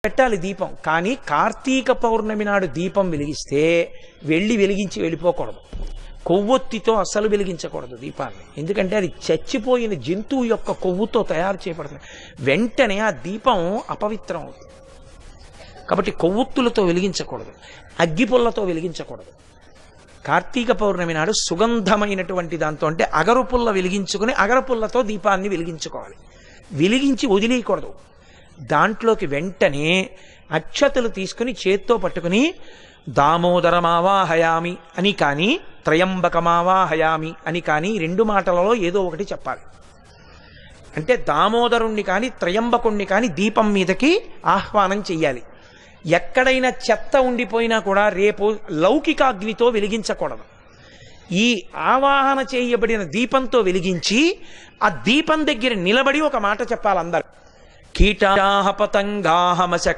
పెట్టాలి దీపం. కానీ కార్తీక పౌర్ణమి నాడు దీపం వెలిగిస్తే వెలిగించి వెళ్ళిపోకూడదు. కొవ్వొత్తితో అస్సలు వెలిగించకూడదు దీపాన్ని. ఎందుకంటే అది చచ్చిపోయిన జంతువు యొక్క కొవ్వుతో తయారు చేయబడుతుంది. వెంటనే ఆ దీపం అపవిత్రం అవుతుంది. కాబట్టి కొవ్వొత్తులతో వెలిగించకూడదు, అగ్గిపుల్లతో వెలిగించకూడదు. కార్తీక పౌర్ణమి నాడు సుగంధమైనటువంటి దాంతో, అంటే అగరుపుల్ల వెలిగించుకుని అగరపుల్లతో దీపాన్ని వెలిగించుకోవాలి. వెలిగించి వదిలేయకూడదు. దాంట్లోకి వెంటనే అక్షతలు తీసుకుని చేత్తో పట్టుకుని దామోదరమావాహయామి అని కానీ త్రయంబకమావాహయామి అని కానీ రెండు మాటలలో ఏదో ఒకటి చెప్పాలి. అంటే దామోదరుణ్ణి కానీ త్రయంబకుణ్ణి కానీ దీపం మీదకి ఆహ్వానం చెయ్యాలి. ఎక్కడైనా చెత్త ఉండిపోయినా కూడా రేపు లౌకికాగ్నితో వెలిగించకూడదు. ఈ ఆవాహన చేయబడిన దీపంతో వెలిగించి ఆ దీపం దగ్గర నిలబడి ఒక మాట చెప్పాలి అందరు. కీటాహ పతంగాహ మశక